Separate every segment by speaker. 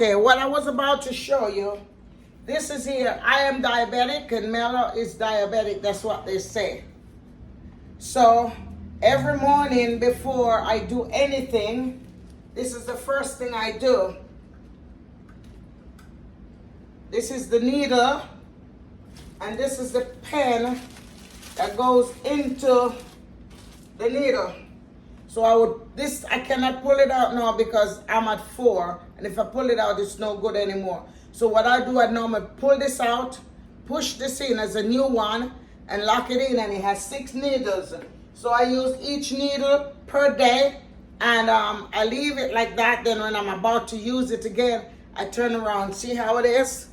Speaker 1: Okay, what I was about to show you, this is here. I am diabetic and Mela is diabetic. That's what they say. So every morning before I do anything, this is the first thing I do. This is the needle, and this is the pen that goes into the needle. So I cannot pull it out now because I'm at 4, and if I pull it out, it's no good anymore. So what I do, I normally pull this out, push this in as a new one, and lock it in, and it has 6 needles. So I use each needle per day, and I leave it like that. Then when I'm about to use it again, I turn around. See how it is?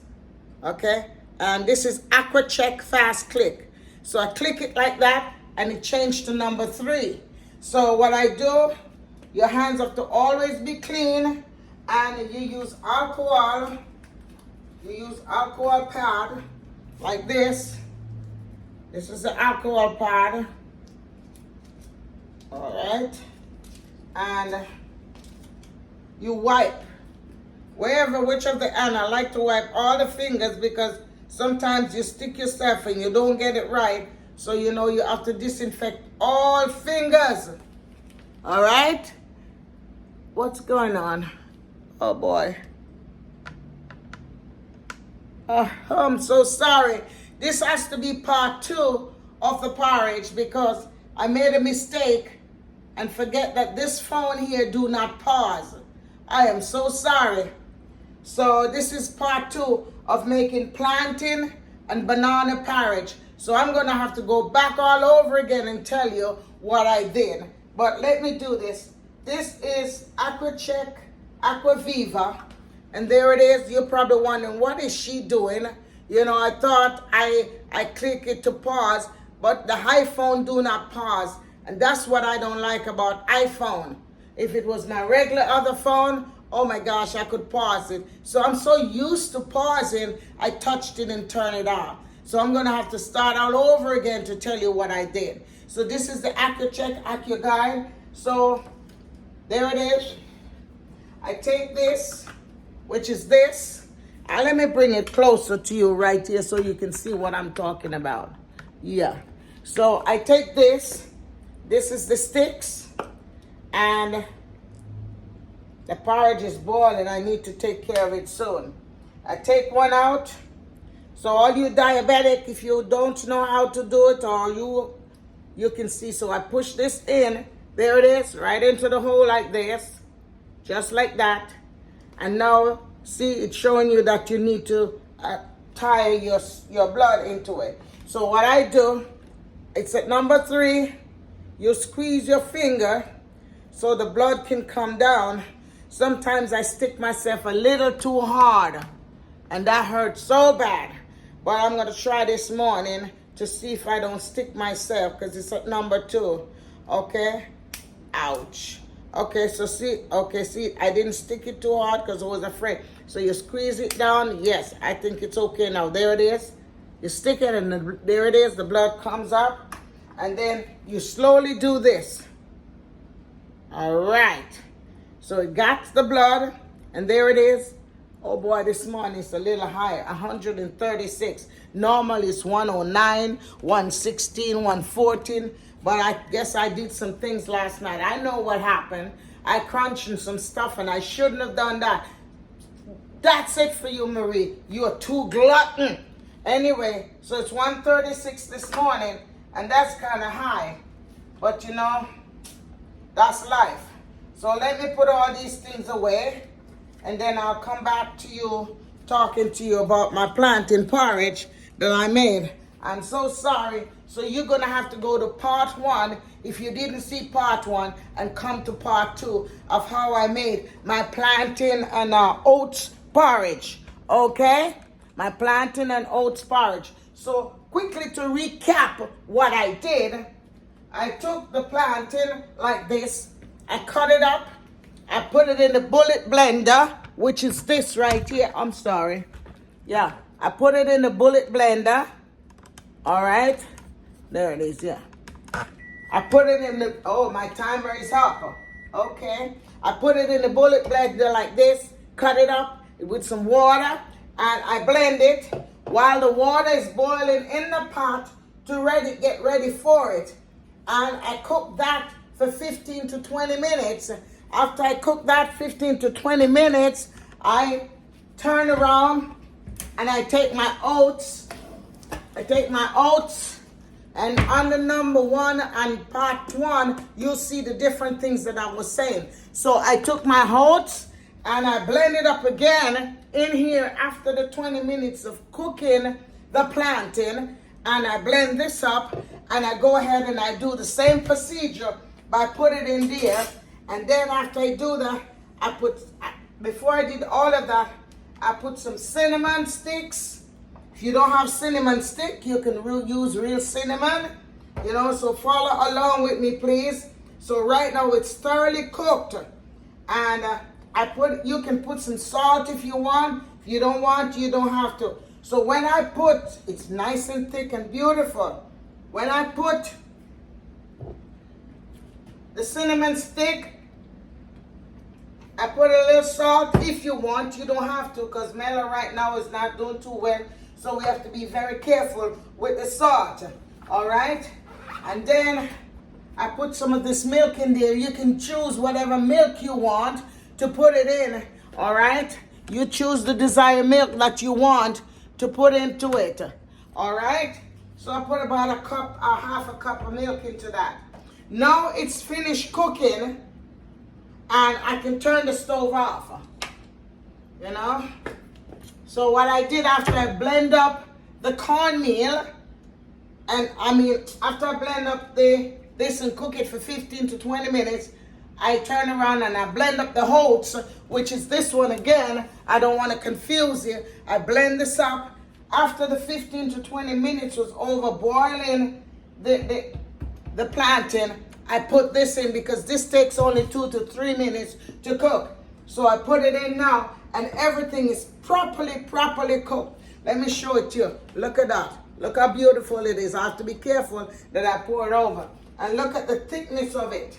Speaker 1: Okay, and this is Aqua Check Fast Click. So I click it like that, and it changed to number 3. So what I do, your hands have to always be clean, and you use alcohol. You use alcohol pad like this. This is the alcohol pad. All right, and you wipe which of the end. I like to wipe all the fingers because sometimes you stick yourself and you don't get it right. So you know you have to disinfect all fingers. All right? What's going on? Oh boy. I'm so sorry. This has to be part 2 of the porridge because I made a mistake and forget that this phone here do not pause. I am so sorry. So this is part 2 of making plantain and banana porridge. So I'm gonna have to go back all over again and tell you what I did. But let me do this. This is AquaCheck Aquaviva. And there it is. You're probably wondering, what is she doing? You know, I thought I click it to pause, but the iPhone do not pause. And that's what I don't like about iPhone. If it was my regular other phone, oh my gosh, I could pause it. So I'm so used to pausing, I touched it and turned it off. So I'm gonna have to start all over again to tell you what I did. So this is the AquaCheck AquaGuide. So there it is. I take this, which is this. Let me bring it closer to you right here so you can see what I'm talking about. Yeah. So I take this. This is the sticks. And the porridge is boiling. I need to take care of it soon. I take one out. So all you diabetic, if you don't know how to do it, or you can see. So I push this in. There it is, right into the hole like this. Just like that. And now, see, it's showing you that you need to tie your blood into it. So what I do, it's at number 3. You squeeze your finger so the blood can come down. Sometimes I stick myself a little too hard, and that hurts so bad. But I'm going to try this morning to see if I don't stick myself, because it's at number 2. Okay? Ouch. Okay, so see, I didn't stick it too hard because I was afraid. So you squeeze it down. Yes, I think it's okay now. There it is. You stick it, and there it is. The blood comes up. And then you slowly do this. All right. So it got the blood, and there it is. Oh boy, this morning it's a little higher, 136. Normally it's 109, 116, 114. But I guess I did some things last night. I know what happened. I crunched some stuff, and I shouldn't have done that. That's it for you, Marie. You're too glutton. Anyway, so it's 136 this morning, and that's kind of high. But you know, that's life. So let me put all these things away, and then I'll come back to you talking to you about my plantain porridge that I made. I'm so sorry. So you're going to have to go to part 1 if you didn't see part 1, and come to part 2 of how I made my plantain and oats porridge. Okay? My plantain and oats porridge. So quickly to recap what I did, I took the plantain like this. I cut it up. I put it in the bullet blender, which is this right here. I'm sorry. Yeah, I put it in the bullet blender. All right. There it is, yeah. I put it in the, oh, my timer is up. Okay. I put it in the bullet blender like this, cut it up, with some water, and I blend it while the water is boiling in the pot to get ready for it. And I cook that for 15 to 20 minutes. After I cook that 15 to 20 minutes, I turn around and I take my oats. And on the number 1 and part 1, you'll see the different things that I was saying. So I took my oats and I blended up again in here after the 20 minutes of cooking the plantain. And I blend this up and I go ahead and I do the same procedure by putting it in there. And then after I do that, before I did all of that, I put some cinnamon sticks. If you don't have cinnamon stick, you can use real cinnamon. So follow along with me, please. So right now it's thoroughly cooked. And you can put some salt if you want. If you don't want, you don't have to. So when I it's nice and thick and beautiful. When I put the cinnamon stick, I put a little salt if you want. You don't have to, because Mela right now is not doing too well. So we have to be very careful with the salt. All right? And then I put some of this milk in there. You can choose whatever milk you want to put it in. All right? You choose the desired milk that you want to put into it. All right? So I put about half a cup of milk into that. Now it's finished cooking. And I can turn the stove off, So what I did after I blend up the cornmeal, after I blend up this and cook it for 15 to 20 minutes, I turn around and I blend up the oats, which is this one again. I don't want to confuse you. I blend this up. After the 15 to 20 minutes was over boiling the plantain, I put this in because this takes only 2 to 3 minutes to cook. So I put it in now and everything is properly cooked. Let me show it to you. Look at that. Look how beautiful it is. I have to be careful that I pour it over. And look at the thickness of it.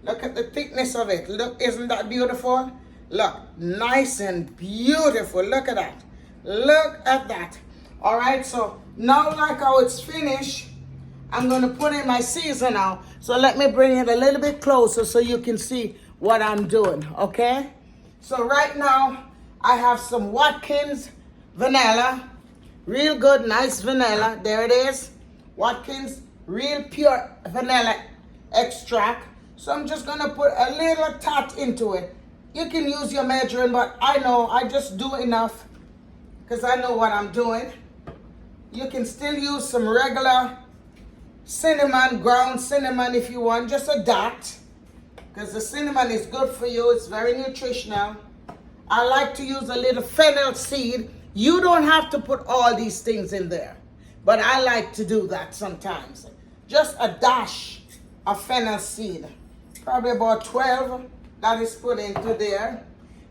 Speaker 1: Look at the thickness of it. Look, isn't that beautiful? Look, nice and beautiful. Look at that. Look at that. All right, so now like how it's finished, I'm going to put in my season now. So let me bring it a little bit closer so you can see what I'm doing, okay? So right now, I have some Watkins vanilla. Real good, nice vanilla. There it is. Watkins real pure vanilla extract. So I'm just going to put a little tot into it. You can use your measuring, but I just do enough because I know what I'm doing. You can still use some regular cinnamon, ground cinnamon if you want, just a dot, because the cinnamon is good for you. It's very nutritional. I like to use a little fennel seed. You don't have to put all these things in there, but I like to do that sometimes. Just a dash of fennel seed, probably about 12 that is put into there.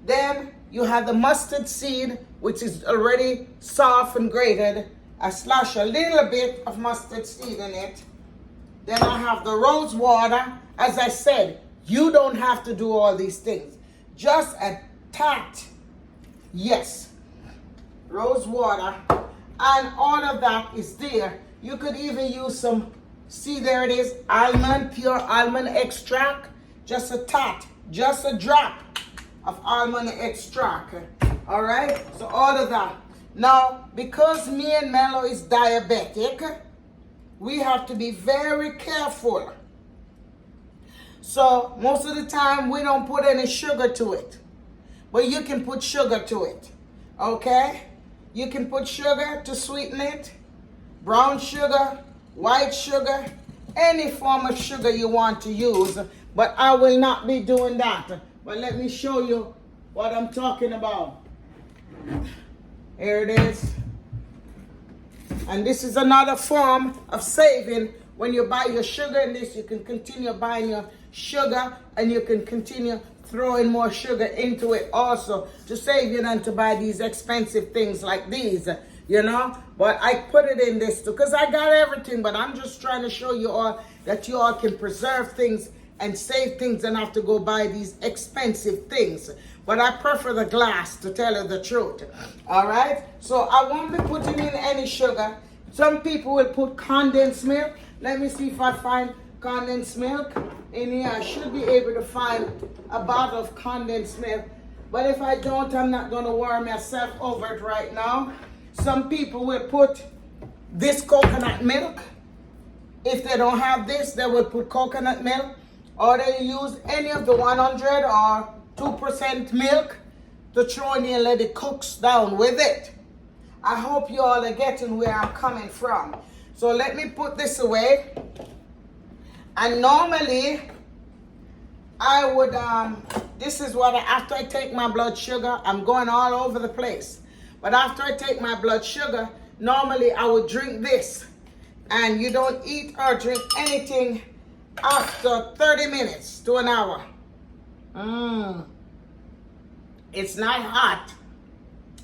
Speaker 1: Then you have the mustard seed, which is already soft and grated. I slash a little bit of mustard seed in it. Then I have the rose water. As I said, you don't have to do all these things. Just a tad. Yes. Rose water. And all of that is there. You could even use some, see there it is, almond, pure almond extract. Just a tot, just a drop of almond extract. All right? So all of that. Now, because me and Mello is diabetic, we have to be very careful. So most of the time we don't put any sugar to it. But you can put sugar to it. Okay? You can put sugar to sweeten it. Brown sugar, white sugar, any form of sugar you want to use. But I will not be doing that. But let me show you what I'm talking about. Here it is. And this is another form of saving. When you buy your sugar in this, you can continue buying your sugar and you can continue throwing more sugar into it also to save you and to buy these expensive things like these, you know. But I put it in this too because I got everything, but I'm just trying to show you all that you all can preserve things and save things and have to go buy these expensive things. but I prefer the glass, to tell you the truth. All right, so I won't be putting in any sugar. Some people will put condensed milk. Let me see if I find condensed milk in here. I should be able to find a bottle of condensed milk, but if I don't, I'm not going to worry myself over it right now. Some people will put this coconut milk. If they don't have this, they will put coconut milk, or they use any of the 100 or 2% milk to throw in and let it cook down with it. I hope you all are getting where I'm coming from. So let me put this away. And normally, I would, this is what, after I take my blood sugar, I'm going all over the place. But after I take my blood sugar, normally I would drink this. And you don't eat or drink anything after 30 minutes to an hour. It's not hot.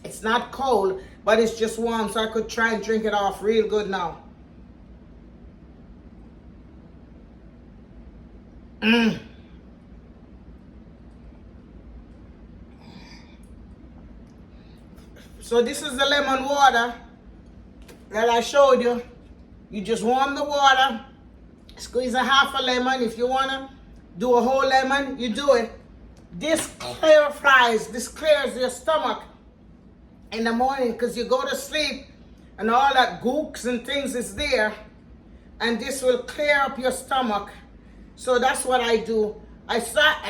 Speaker 1: It's not cold, but it's just warm, so I could try and drink it off real good now. So this is the lemon water that I showed you. You just warm the water, squeeze a half a lemon. If you want to do a whole lemon, you do it. This clarifies, this clears your stomach in the morning, because you go to sleep and all that gooks and things is there, and this will clear up your stomach. So that's what I do. I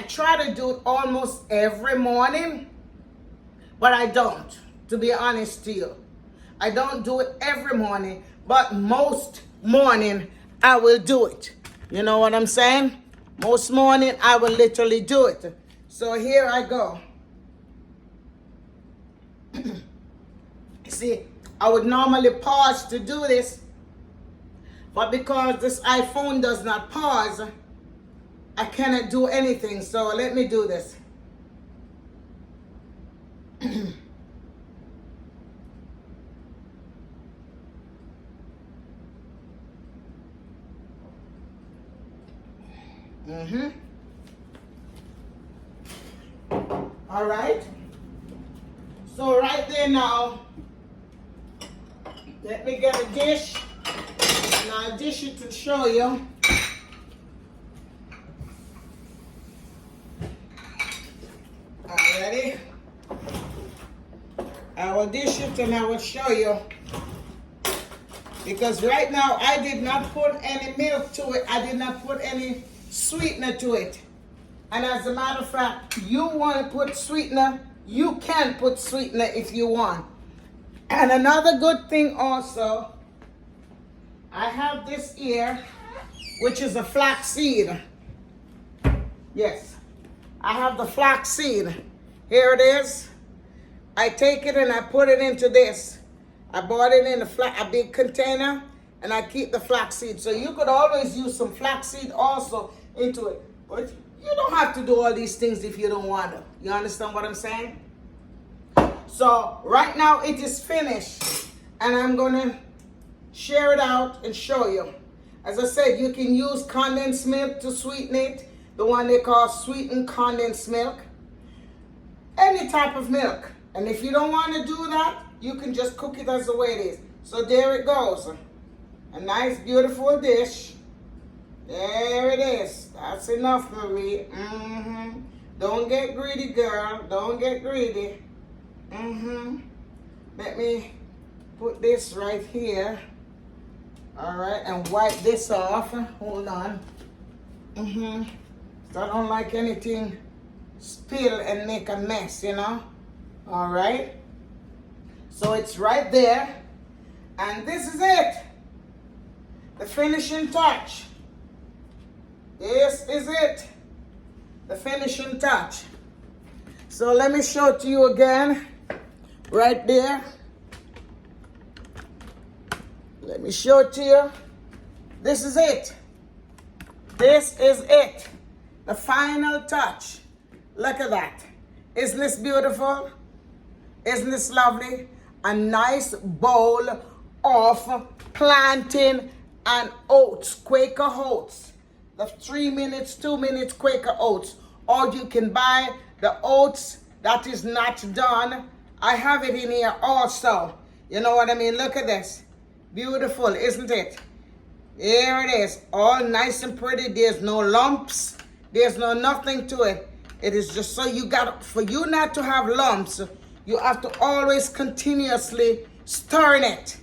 Speaker 1: try to do it almost every morning, but I don't, to be honest to you. I don't do it every morning, but most morning I will do it. You know what I'm saying? Most morning I will literally do it. So here I go. See, I would normally pause to do this, but because this iPhone does not pause, I cannot do anything. So let me do this. All right. So right there now, let me get a dish, and I'll dish it to show you. Alrighty. I will dish it and I will show you. Because right now I did not put any milk to it. I did not put any sweetener to it. And as a matter of fact, you want to put sweetener, you can put sweetener if you want. And another good thing also, I have this here, which is a flax seed. Yes, I have the flax seed. Here it is. I take it and I put it into this. I bought it in a big container, and I keep the flax seed. So you could always use some flax seed also into it. But you don't have to do all these things if you don't want to. You understand what I'm saying? So right now it is finished, and I'm going to share it out and show you. As I said, you can use condensed milk to sweeten it, the one they call sweetened condensed milk. Any type of milk. And if you don't want to do that, you can just cook it as the way it is. So there it goes. A nice, beautiful dish. There it is. That's enough, Marie. Don't get greedy, girl. Don't get greedy. Let me put this right here. All right, and wipe this off. Hold on. So I don't like anything spill and make a mess, you know. All right. So it's right there. And this is it. The finishing touch. This is it. The finishing touch. So let me show it to you again. Right there. Let me show it to you. This is it. This is it. The final touch. Look at that. Isn't this beautiful? Isn't this lovely? A nice bowl of plantain and oats, Quaker oats. The 3 minutes, 2 minutes Quaker oats. Or you can buy the oats that is not done, I have it in here also. You know what I mean? Look at this. Beautiful, isn't it? Here it is, all nice and pretty. There's no lumps. There's no nothing to it. It is just so you got, for you not to have lumps, you have to always continuously stirring it.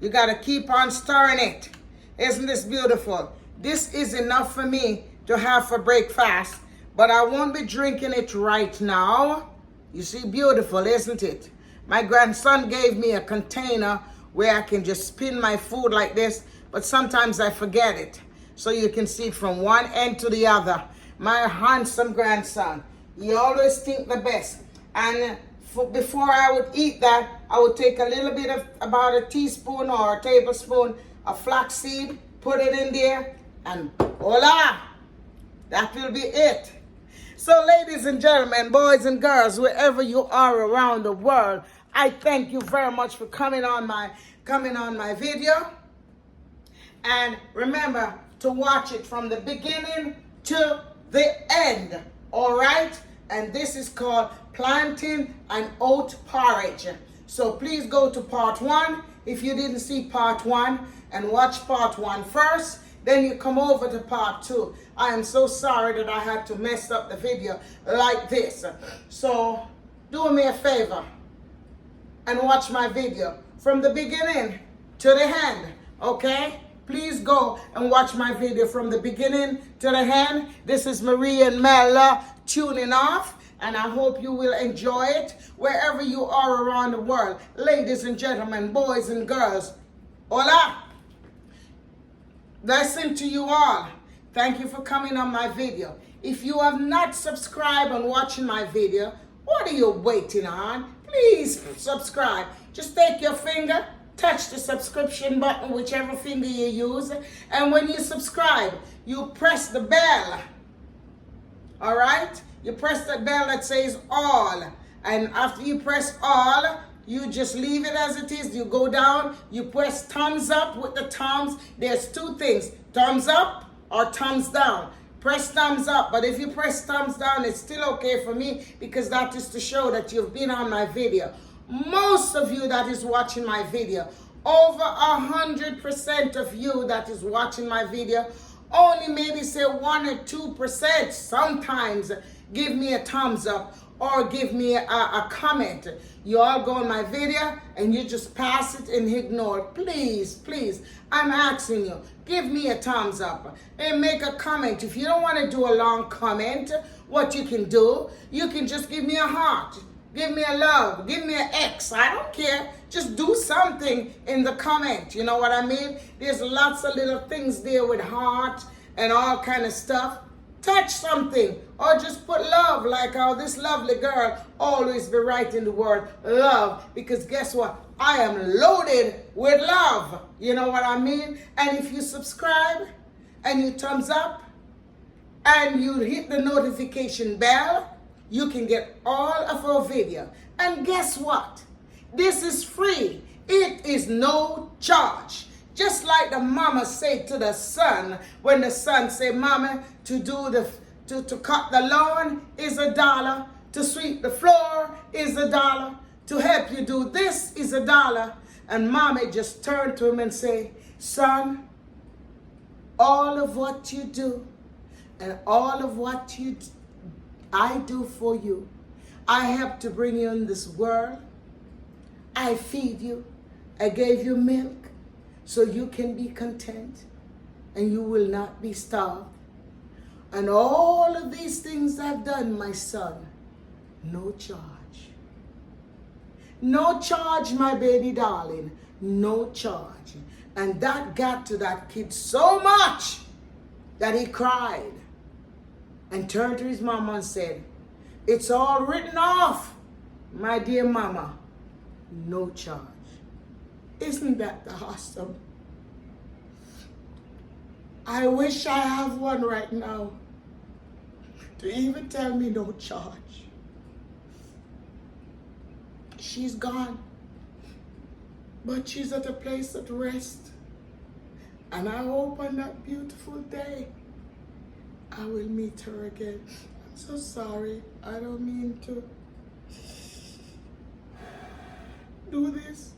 Speaker 1: You got to keep on stirring it. Isn't this beautiful? This is enough for me to have for breakfast, but I won't be drinking it right now. You see, beautiful, isn't it? My grandson gave me a container where I can just spin my food like this, but sometimes I forget it. So you can see it from one end to the other. My handsome grandson, he always think the best. And before I would eat that, I would take a little bit of, about a teaspoon or a tablespoon of flaxseed, put it in there, and voila, that will be it. So ladies and gentlemen, boys and girls, wherever you are around the world, I thank you very much for coming on my video. And remember to watch it from the beginning to the end. All right? And this is called plantain and oat porridge. So please go to part 1 if you didn't see part 1 and watch part 1 first. Then you come over to part 2. I am so sorry that I had to mess up the video like this. So do me a favor and watch my video from the beginning to the end, okay? Please go and watch my video from the beginning to the end. This is Marie and Mela tuning off, and I hope you will enjoy it wherever you are around the world. Ladies and gentlemen, boys and girls, hola! Blessing to you all. Thank you for coming on my video. If you have not subscribed and watching my video, what are you waiting on? Please subscribe. Just take your finger, touch the subscription button, whichever finger you use, and when you subscribe, you press the bell. All right? You press the bell that says all, and after you press all, you just leave it as it is. You go down, you press thumbs up with the thumbs. There's 2 things, thumbs up or thumbs down. Press thumbs up, but if you press thumbs down, it's still okay for me because that is to show that you've been on my video. Most of you that is watching my video, over 100% of you that is watching my video, only maybe say 1 or 2% sometimes give me a thumbs up or give me a comment. You all go on my video and you just pass it and ignore it. Please, please, I'm asking you, give me a thumbs up and make a comment. If you don't want to do a long comment, what you can do, you can just give me a heart, give me a love, give me an X. I don't care. Just do something in the comment. You know what I mean? There's lots of little things there with heart and all kind of stuff. Touch something or just put love, like how this lovely girl always be writing the word love, because guess what? I am loaded with love. You know what I mean? And if you subscribe and you thumbs up and you hit the notification bell, you can get all of our video. And guess what? This is free. It is no charge. Just like the mama said to the son, when the son said, "Mama, to cut the lawn is $1, to sweep the floor is $1, to help you do this is $1." And mama just turned to him and say, "Son, all of what you do and all of what I do for you, I help to bring you in this world. I feed you. I gave you milk so you can be content and you will not be starved. And all of these things I've done, my son, no charge. No charge, my baby darling, no charge." And that got to that kid so much that he cried and turned to his mama and said, "It's all written off, my dear mama, no charge." Isn't that awesome? I wish I have one right now to even tell me no charge. She's gone, but she's at a place of rest. And I hope on that beautiful day, I will meet her again. I'm so sorry. I don't mean to do this.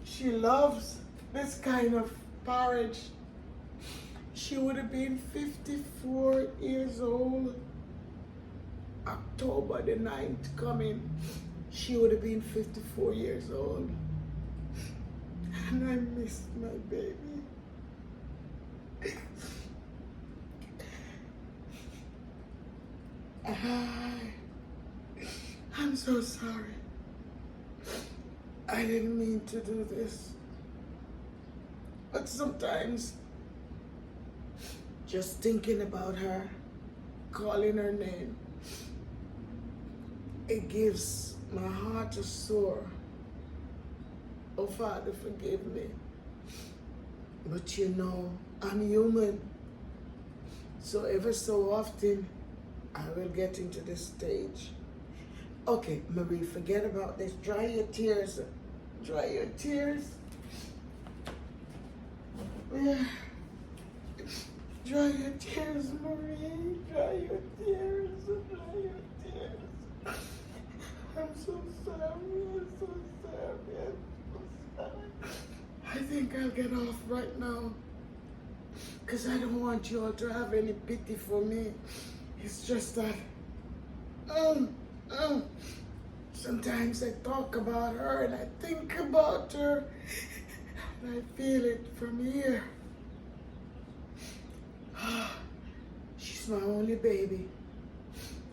Speaker 1: She loves this kind of porridge. She would have been 54 years old. October the 9th coming, she would have been 54 years old. And I missed my baby. I'm so sorry. I didn't mean to do this. But sometimes, just thinking about her, calling her name, it gives my heart a sore. Oh, Father, forgive me. But you know, I'm human. So ever so often, I will get into this stage. Okay, Marie, forget about this. Dry your tears. Dry your tears. Yeah. Dry your tears, Marie. Dry your tears. Dry your tears. I'm so sorry. I'm so sorry. I'm so sorry. I think I'll get off right now. Because I don't want you all to have any pity for me. It's just that sometimes I talk about her and I think about her and I feel it from here. She's my only baby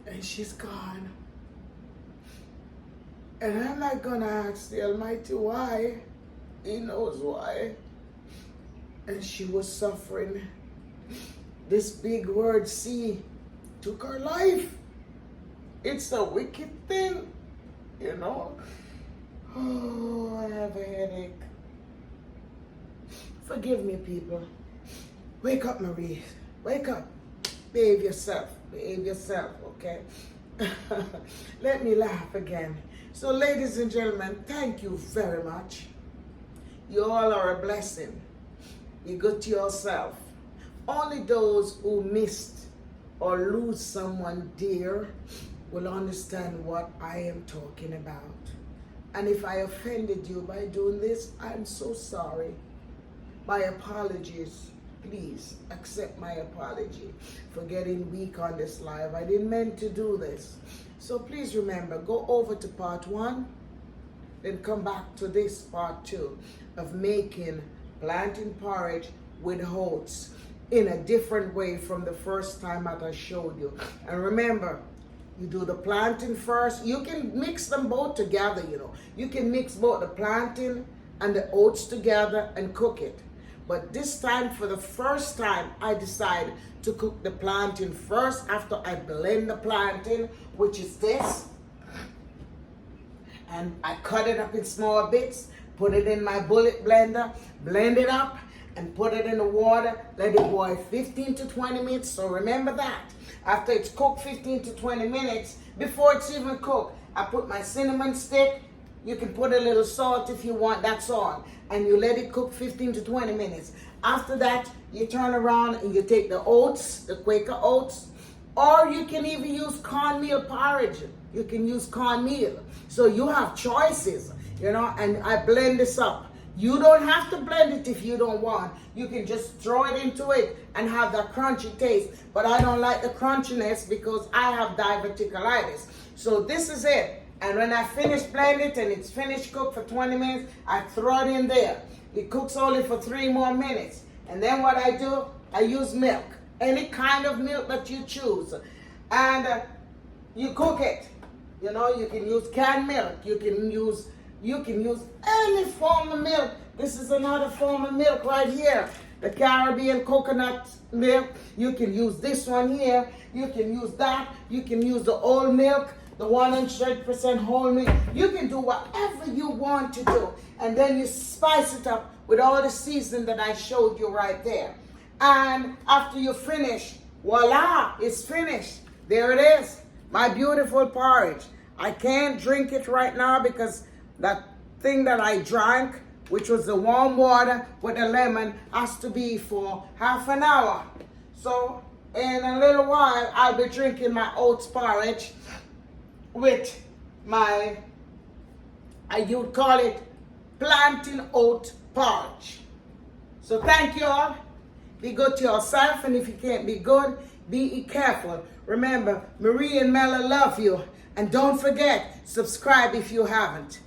Speaker 1: and she's gone. And I'm not gonna ask the Almighty why. He knows why. And she was suffering. This big word, C, took her life. It's a wicked thing, you know. Oh, I have a headache. Forgive me, people. Wake up, Marie. Wake up. Behave yourself. Behave yourself, okay? Let me laugh again. So, ladies and gentlemen, thank you very much. You all are a blessing. Be good to yourself. Only those who missed or lose someone dear will understand what I am talking about. And if I offended you by doing this, I'm so sorry. My apologies. Please accept my apology for getting weak on this live. I didn't mean to do this. So please remember, go over to part 1, then come back to this part 2 of making plantain porridge with oats in a different way from the first time that I showed you. And remember, you do the plantain first. You can mix them both together, you know. You can mix both the plantain and the oats together and cook it. But this time, for the first time, I decided to cook the plantain first after I blend the plantain, which is this. And I cut it up in small bits, put it in my bullet blender, blend it up, and put it in the water. Let it boil 15 to 20 minutes. So remember that. After it's cooked 15 to 20 minutes, before it's even cooked, I put my cinnamon stick. You can put a little salt if you want, that's all. And you let it cook 15 to 20 minutes. After that, you turn around and you take the oats, the Quaker oats, or you can even use cornmeal porridge. You can use cornmeal. So you have choices, you know, and I blend this up. You don't have to blend it if you don't want. You can just throw it into it and have that crunchy taste. But I don't like the crunchiness because I have diverticulitis. So this is it. And when I finish blending it and it's finished cooked for 20 minutes, I throw it in there. It cooks only for 3 more minutes. And then what I do, I use milk. Any kind of milk that you choose. And you cook it. You know, you can use canned milk. You can use any form of milk. This is another form of milk right here. The Caribbean coconut milk. You can use this one here. You can use that. You can use the old milk, the 100% whole milk. You can do whatever you want to do. And then you spice it up with all the seasoning that I showed you right there. And after you finish, voila, it's finished. There it is, my beautiful porridge. I can't drink it right now because that thing that I drank, which was the warm water with the lemon, has to be for half an hour. So in a little while, I'll be drinking my oats porridge with my you'd call it plantain oat porridge. So thank you all. Be good to yourself, and if you can't be good, be careful. Remember, Marie and Mela love you. And don't forget, subscribe if you haven't.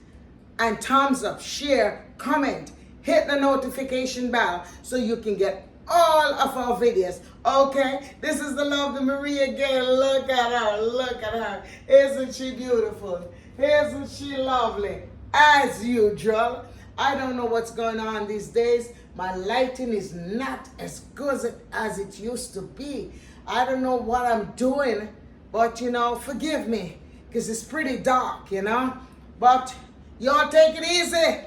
Speaker 1: And thumbs up, share, comment, hit the notification bell so you can get all of our videos. Okay, this is the lovely Marie again. Look at her, look at her. Isn't she beautiful? Isn't she lovely? As usual, I don't know what's going on these days. My lighting is not as good as it used to be. I don't know what I'm doing, but you know, forgive me, because it's pretty dark, you know. But y'all take it easy.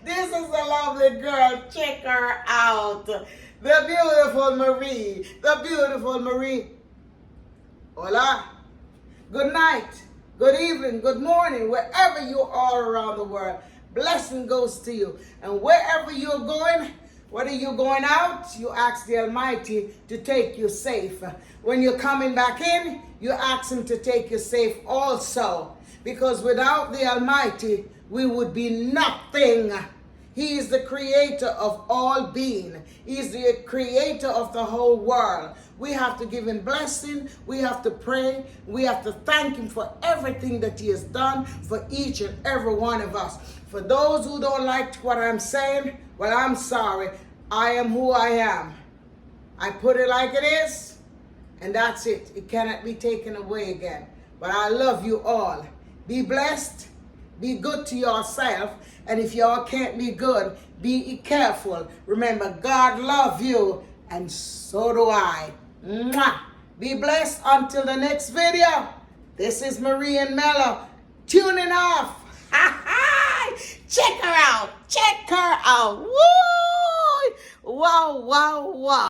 Speaker 1: This is a lovely girl. Check her out. The beautiful Marie. The beautiful Marie. Hola. Good night. Good evening. Good morning. Wherever you are around the world. Blessing goes to you. And wherever you're going, whether you're going out, you ask the Almighty to take you safe. When you're coming back in, you ask Him to take you safe also. Because without the Almighty, we would be nothing. He is the creator of all being. He is the creator of the whole world. We have to give Him blessing. We have to pray. We have to thank Him for everything that He has done for each and every one of us. For those who don't like what I'm saying, well, I'm sorry. I am who I am. I put it like it is, and that's it. It cannot be taken away again. But I love you all. Be blessed. Be good to yourself. And if y'all can't be good, be careful. Remember, God loves you, and so do I. Mwah. Be blessed until the next video. This is Marie and Mela tuning off. Check her out. Check her out. Woo! Wow, wow, wow.